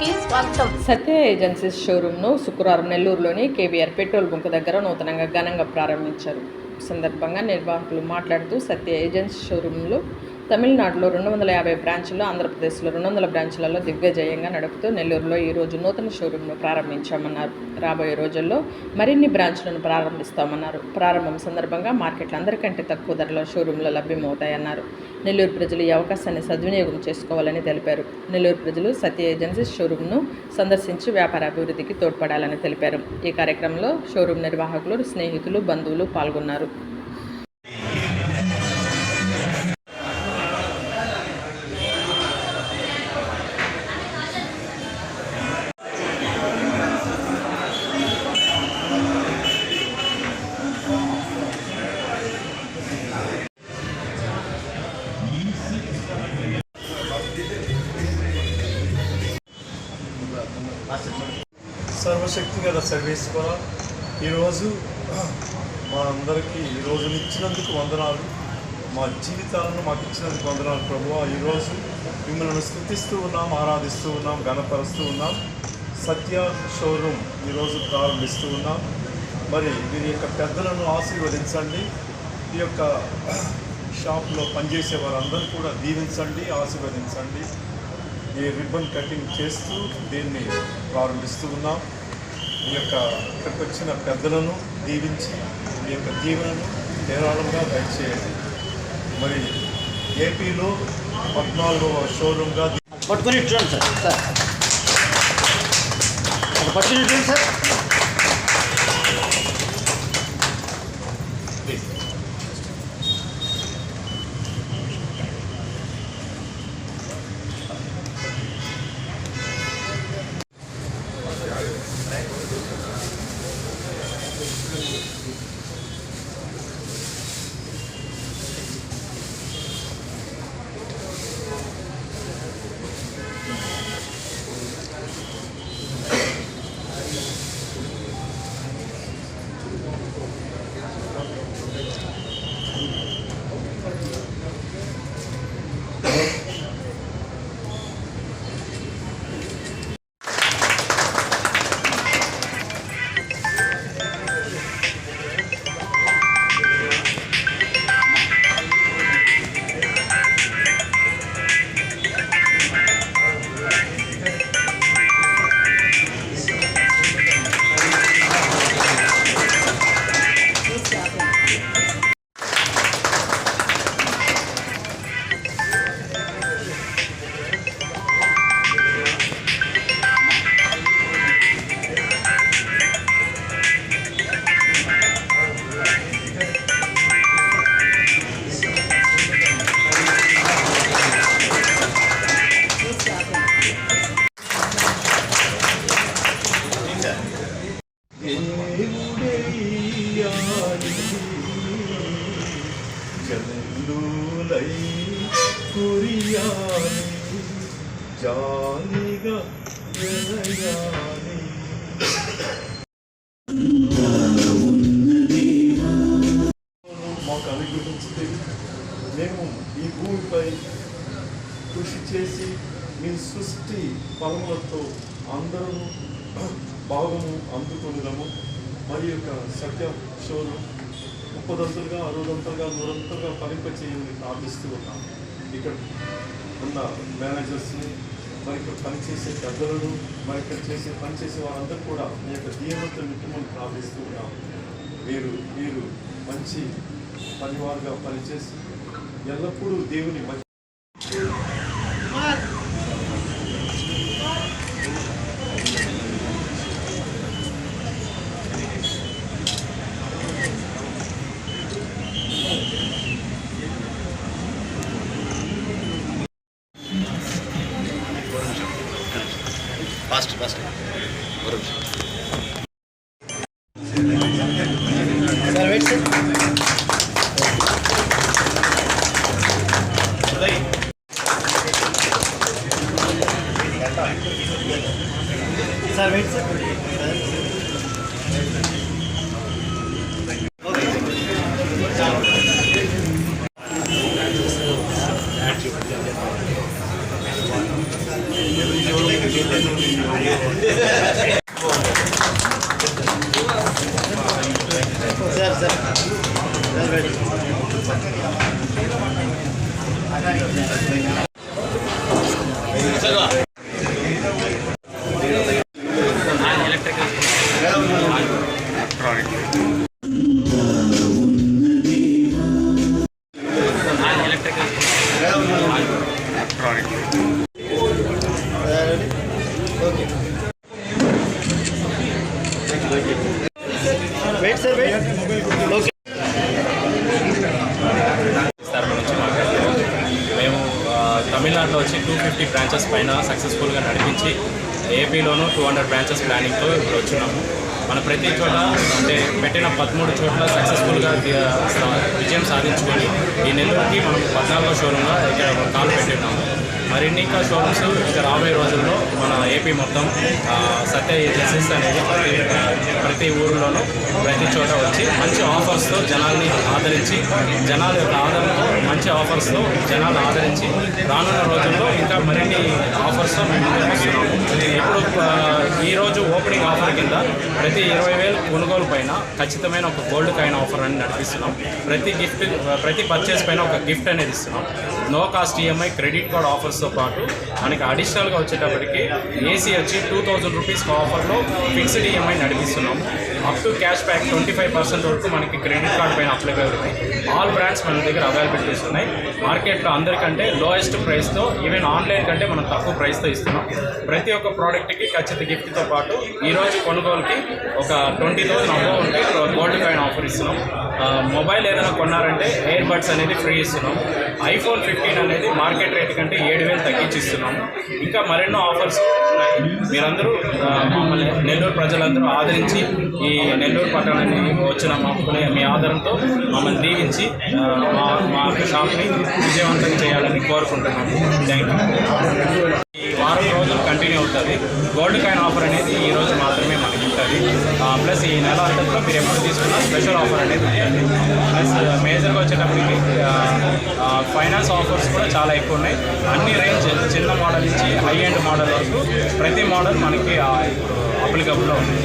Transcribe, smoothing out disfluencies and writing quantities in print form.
న్యూస్కి స్వాగతం. సత్య ఏజెన్సీస్ షోరూమ్ను శుక్రవారం నెల్లూరులోని కేబీఆర్ పెట్రోల్ బంక్ దగ్గర నూతనంగా ఘనంగా ప్రారంభించారు. సందర్భంగా నిర్వాహకులు మాట్లాడుతూ సత్య ఏజెన్సీ షోరూంలో తమిళనాడులో 250 బ్రాంచ్లు, ఆంధ్రప్రదేశ్లో 200 బ్రాంచ్లలో దిగ్విజయంగా నడుపుతూ నెల్లూరులో ఈరోజు నూతన షోరూంను ప్రారంభించామన్నారు. రాబోయే రోజుల్లో మరిన్ని బ్రాంచ్లను ప్రారంభిస్తామన్నారు. ప్రారంభం సందర్భంగా మార్కెట్లో అందరికంటే తక్కువ ధరలో షోరూంలో లభ్యమవుతాయన్నారు. నెల్లూరు ప్రజలు ఈ అవకాశాన్ని సద్వినియోగం చేసుకోవాలని తెలిపారు. నెల్లూరు ప్రజలు సత్య ఏజెన్సీస్ షోరూంను సందర్శించి వ్యాపార అభివృద్ధికి తోడ్పడాలని తెలిపారు. ఈ కార్యక్రమంలో షోరూం నిర్వాహకులు, స్నేహితులు, బంధువులు పాల్గొన్నారు. సర్వశక్తి గల సర్వేశ్వర, ఈరోజు మా అందరికీ ఈరోజు ఇచ్చినందుకు వందనాలు. మా జీవితాలను మాకు ఇచ్చినందుకు వందనాలు ప్రభువా. ఈరోజు మిమ్మల్ని స్తుతిస్తూ ఉన్నాం, ఆరాధిస్తూ ఉన్నాం, ఘనపరుస్తూ ఉన్నాం. సత్య షోరూమ్ ఈరోజు ప్రారంభిస్తూ ఉన్నాం. మరి వీరి యొక్క పెద్దలను ఆశీర్వదించండి. ఈ యొక్క షాప్లో పనిచేసే వారందరూ కూడా దీవించండి, ఆశీర్వదించండి. ఈ రిబ్బన్ కటింగ్ చేస్తూ దీన్ని ప్రారంభిస్తూ ఉన్నాం. ఈ యొక్క ఇక్కడికి వచ్చిన పెద్దలను దీవించి ఈ యొక్క దీవెనను ధారాళంగా దయచేయండి. మరి ఏపీలో 14వ షోరూమ్గా పట్టుకుని చూడండి సార్, పట్టుకుని చూడండి సార్. జాలిగా మాకు అనుగ్రహించి మేము ఈ భూమిపై కృషి చేసి మీ సృష్టి ఫలములతో అందరూ భాగము అందుకొనడము. మరి యొక్క సత్య షోరూమ్ 30 60 100 ఫలింపచేయమని ప్రార్థిస్తూ ఉన్నాం. ఇక్కడ ఉన్న మేనేజర్స్ని, మరి ఇక్కడ పనిచేసే పెద్దలను, మరి ఇక్కడ పనిచేసే వారందరూ కూడా మీ యొక్క దీవెనతో నిత్యమని ప్రార్థిస్తూ ఉన్నాం. వీరు మంచి పనివారుగా పనిచేసి ఎల్లప్పుడూ దేవుని fast sir. Wait sir. Sir wait sir. Sir sir wait wait sir wait okay మేము తమిళనాడులో వచ్చి 250 బ్రాంచెస్ పైన సక్సెస్ఫుల్గా నడిపించి ఏపీలోనూ 200 బ్రాంచెస్ ప్లానింగ్తో ఇప్పుడు వచ్చినాము. మన ప్రతి చోట అంటే పెట్టిన 13 చోట్ల సక్సెస్ఫుల్గా విజయం సాధించుకొని ఈ నెల్లూరుకి మనం 14వ షోరూమ్గా ఇక్కడ కాలు పెట్టినాము. మరిన్ని ఇంకా షోరూమ్స్ ఇంకా రాబోయే రోజుల్లో మన ఏపీ మొత్తం సత్య ఏజెన్సీస్ అనేది ప్రతి ఊరిలోనూ ప్రతి చోట వచ్చి మంచి ఆఫర్స్తో జనాల్ని ఆదరించి జనాల యొక్క ఆదరణతో మంచి ఆఫర్స్తో జనాలు ఆదరించి రానున్న రోజుల్లో ఇంకా మరిన్ని ఆఫర్స్తో మేము ముందుకు వస్తున్నాము. ఇప్పుడు ఈరోజు ఓపెనింగ్ ఆఫర్ కింద ప్రతి 20,000 కొనుగోలు పైన ఖచ్చితమైన ఒక గోల్డ్ కాయిన్ ఆఫర్ అని నడిపిస్తున్నాం. ప్రతి పర్చేస్ పైన ఒక గిఫ్ట్ అనేది ఇస్తున్నాం. No cost EMI credit card ఆఫర్స్తో పాటు మనకి అడిషనల్గా వచ్చేటప్పటికి ఏసీ వచ్చి 2,000 రూపీస్ ఆఫర్లో ఫిక్స్డ్ ఈఎంఐ నడిపిస్తున్నాం. అప్ టు క్యాష్ బ్యాక్ 25% వరకు మనకి క్రెడిట్ కార్డ్ పైన అప్లైబుల్ ఉన్నాయి. ఆల్ బ్రాండ్స్ మన దగ్గర అవైలబిలిటీస్ ఉన్నాయి. మార్కెట్లో అందరికంటే లోయెస్ట్ ప్రైస్తో ఈవెన్ ఆన్లైన్ కంటే మనం తక్కువ ప్రైస్తో ఇస్తున్నాం. ప్రతి ఒక్క ప్రోడక్ట్కి ఖచ్చిత గిఫ్ట్తో పాటు ఈరోజు కొనుగోలుకి ఒక 20,000 అమౌంట్కి గోల్డ్ కాయిన్ ఆఫర్ ఇస్తున్నాం. మొబైల్ ఏదైనా కొన్నారంటే ఎయిర్ బడ్స్ అనేది ఫ్రీ ఇస్తున్నాం. iPhone 15 అనేది మార్కెట్ రేట్ కంటే 7,000 తగ్గించి ఇస్తున్నాము. ఇంకా మరెన్నో ఆఫర్స్ ఉన్నాయి. మీరందరూ మమ్మల్ని నెల్లూరు ప్రజలందరూ ఆదరించి ఈ నెల్లూరు పట్టణాన్ని వచ్చిన మాకునే మీ ఆదరణతో మమ్మల్ని దీవించి మా షాప్ని విజయవంతం చేయాలని కోరుకుంటున్నాము. Thank you. ఈ వారం రోజులు కంటిన్యూ అవుతుంది. గోల్డ్ కాయిన్ ఆఫర్ అనేది ఈ రోజు మాత్రమే మనకి ఉంటుంది. ప్లస్ ఈ నెల అంతట్లో మీరు ఎప్పుడు తీసుకున్న స్పెషల్ ఆఫర్ అనేది ఉంటుంది. ప్లస్ మేజర్గా వచ్చేటప్పటికి ఫైనాన్స్ ఆఫర్స్ కూడా చాలా ఎక్కువ ఉన్నాయి. అన్ని రేంజ్ చిన్న మోడల్ నుంచి హై ఎండ్ మోడల్ వరకు ప్రతి మోడల్ మనకి అప్లికబుల్లో ఉంది.